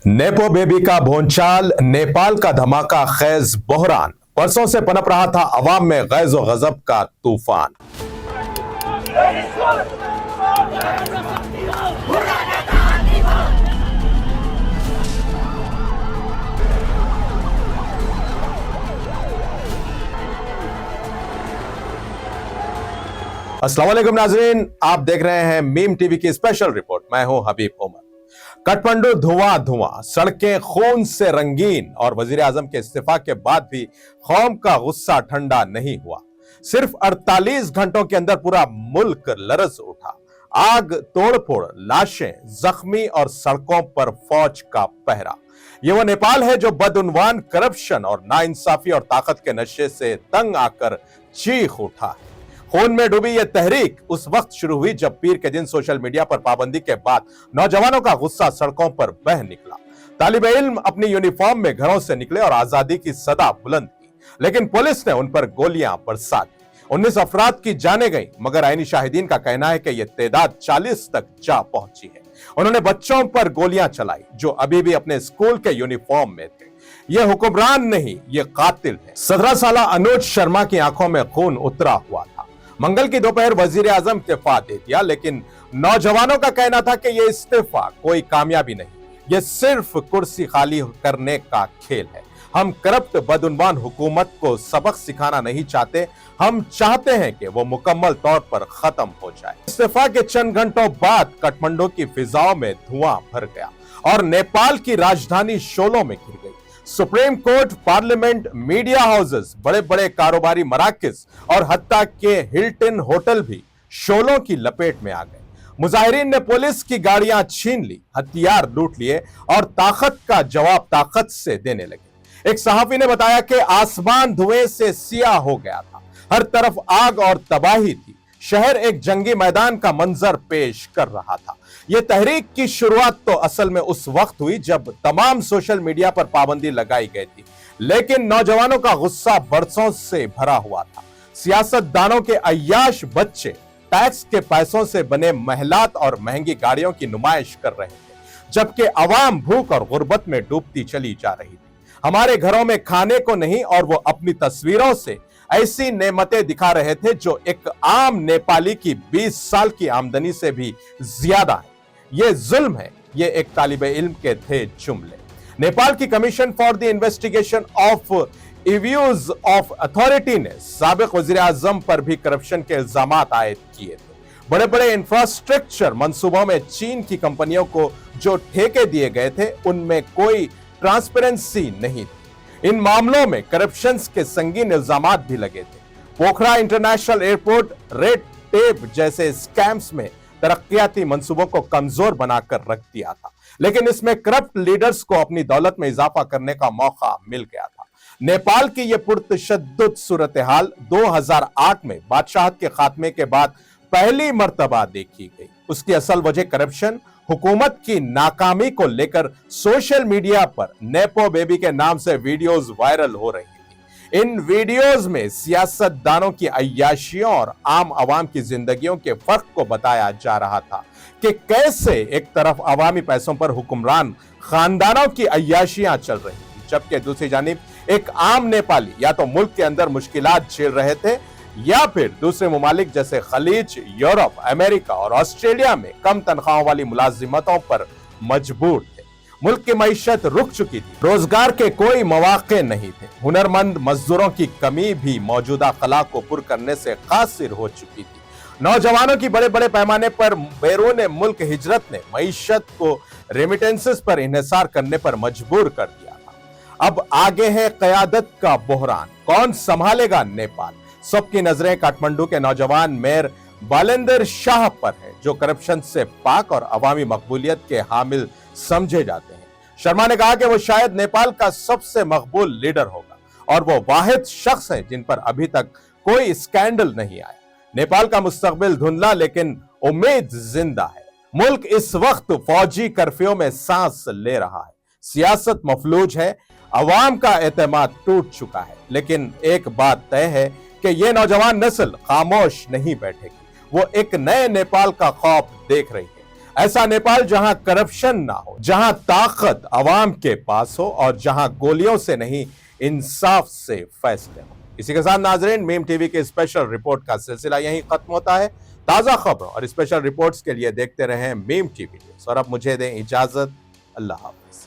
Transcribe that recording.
Nepo baby का भोंचाल, नेपाल का धमाका खैज बहरान। परसों से पनप रहा था अवाम में गैज़ो गजब का तूफान। अस्सलाम वालेकुम नाज़रीन, आप देख रहे हैं मीम टीवी की स्पेशल रिपोर्ट। मैं हूं हबीब उमर। काठमांडू धुआं धुआं, सड़कें खून से रंगीन और वजीर आजम के इस्तीफा के बाद भी कौम का गुस्सा ठंडा नहीं हुआ। सिर्फ 48 घंटों के अंदर पूरा मुल्क लरज उठा। आग, तोड़फोड़, लाशें, जख्मी और सड़कों पर फौज का पहरा। ये वो नेपाल है जो बदउनवान करप्शन और नाइंसाफी और ताकत के नशे से तंग आकर चीख उठा है। खून में डूबी यह तहरीक उस वक्त शुरू हुई जब पीर के दिन सोशल मीडिया पर पाबंदी के बाद नौजवानों का गुस्सा सड़कों पर बह निकला। तालिबे इल्म अपनी यूनिफॉर्म में घरों से निकले और आजादी की सदा बुलंद की, लेकिन पुलिस ने उन पर गोलियां बरसा दी। 19 अफराद की जाने गई, मगर आईनी शाहिदीन का कहना है कि यह तादाद 40 तक जा पहुंची है। उन्होंने बच्चों पर गोलियां चलाई जो अभी भी अपने स्कूल के यूनिफॉर्म में थे। यह हुक्मरान नहीं, यह कातिल है। 17 साल अनुज शर्मा की आंखों में खून उतरा हुआ था। मंगल की दोपहर वजीर आजम इस्तीफा दे दिया, लेकिन नौजवानों का कहना था कि यह इस्तीफा कोई कामयाबी नहीं, यह सिर्फ कुर्सी खाली करने का खेल है। हम करप्ट बदउनवान हुकूमत को सबक सिखाना नहीं चाहते, हम चाहते हैं कि वो मुकम्मल तौर पर खत्म हो जाए। इस्तीफा के चंद घंटों बाद काठमांडू की फिजाओं में धुआं भर गया और नेपाल की राजधानी शोलों में घिर गई। Supreme court, parliament, media houses, बड़े बड़े कारोबारी मराकज और हत्ता के हिल्टन होटल भी शोलों की लपेट में आ गए। मुजाहिरीन ने पुलिस की गाड़ियां छीन ली, हथियार लूट लिए और ताकत का जवाब ताकत से देने लगे। एक सहाफी ने बताया कि आसमान धुएं से सियाह हो गया था, हर तरफ आग और तबाही थी। शहर एक जंगी मैदान का मंजर पेश कर रहा था। यह तहरीक की शुरुआत तो असल में उस वक्त हुई जब तमाम सोशल मीडिया पर पाबंदी लगाई गई थी, लेकिन नौजवानों का गुस्सा बरसों से भरा हुआ था। सियासतदानों के अय्याश बच्चे टैक्स के पैसों से बने महलात और महंगी गाड़ियों की नुमाइश कर रहे थे, जबकि अवाम भूख और गुर्बत में डूबती चली जा रही थी। हमारे घरों में खाने को नहीं और वो अपनी तस्वीरों से ऐसी नेमतें दिखा रहे थे जो एक आम नेपाली की 20 साल की आमदनी से भी ज्यादा है। ये जुल्म है, ये एक तालिबे इल्म के थे जुमले। नेपाल की commission for the investigation of abuse of authority ने साबिक वजीर आजम पर भी करप्शन के इल्जाम आयद किए थे। बड़े बड़े इंफ्रास्ट्रक्चर मंसूबों में चीन की कंपनियों को जो ठेके दिए गए थे उनमें कोई ट्रांसपेरेंसी नहीं थी। इन मामलों में करप्शन के संगीन इल्जाम भी लगे थे। पोखरा इंटरनेशनल एयरपोर्ट रेड टेप जैसे स्कैम्स में तरक्याती मंसूबों को कमजोर बनाकर रख दिया था, लेकिन इसमें करप्ट लीडर्स को अपनी दौलत में इजाफा करने का मौका मिल गया था। नेपाल की यह पुरतशद्दुद सूरत हाल 2008 में बादशाहत के खात्मे के बाद पहली मर्तबा देखी गई। उसकी असल वजह करप्शन, हुकूमत की नाकामी को लेकर सोशल मीडिया पर नेपो बेबी के नाम से वीडियोस वायरल हो रही थी। इन वीडियोस में सियासतदानों की अय्याशियों और आम आवाम की जिंदगियों के फर्क को बताया जा रहा था कि कैसे एक तरफ अवामी पैसों पर हुक्मरान खानदानों की अय्याशियां चल रही थी, जबकि दूसरी जानिब एक आम नेपाली या तो मुल्क के अंदर मुश्किलात झेल रहे थे या फिर दूसरे मुमालिक जैसे खलीज, यूरोप, अमेरिका और ऑस्ट्रेलिया में कम तनख्वाहों वाली मुलाजिमतों पर मजबूर थे। मुल्क की मईशत रुक चुकी थी, रोजगार के कोई मौके नहीं थे। हुनरमंद मजदूरों की कमी भी मौजूदा खला को पुर करने से कासिर हो चुकी थी। नौजवानों की बड़े बड़े पैमाने पर बैरून मुल्क हिजरत ने मईशत को रेमिटेंसेस पर इन्हिसार करने पर मजबूर कर दिया था। अब आगे है क़यादत का बहरान, कौन संभालेगा नेपाल? सबकी नजरें काठमांडू के नौजवान मेयर बालेंदर शाह पर है, जो करप्शन से पाक और अवामी मकबूलियत के हामिल समझे जाते हैं। शर्मा ने कहा कि वो शायद नेपाल का सबसे मकबूल लीडर होगा और वो वाहिद शख्स है जिन पर अभी तक कोई स्कैंडल नहीं आया। नेपाल का मुस्तकबिल धुंधला लेकिन उम्मीद जिंदा है। मुल्क इस वक्त फौजी कर्फ्यू में सांस ले रहा है, सियासत मफलूज है, अवाम का एतमाद टूट चुका है, लेकिन एक बात तय है कि यह नौजवान नस्ल खामोश नहीं बैठेगी। वो एक नए नेपाल का ख्वाब देख रही है। ऐसा नेपाल जहां करप्शन ना हो, जहां ताकत आवाम के पास हो और जहां गोलियों से नहीं इंसाफ से फैसले हो। इसी के साथ नाजरीन, मीम टीवी के स्पेशल रिपोर्ट का सिलसिला यहीं खत्म होता है। ताजा खबरों और स्पेशल रिपोर्ट्स के लिए देखते रहें मीम टीवी न्यूज़ और अब मुझे दें इजाजत। अल्लाह हाफिज।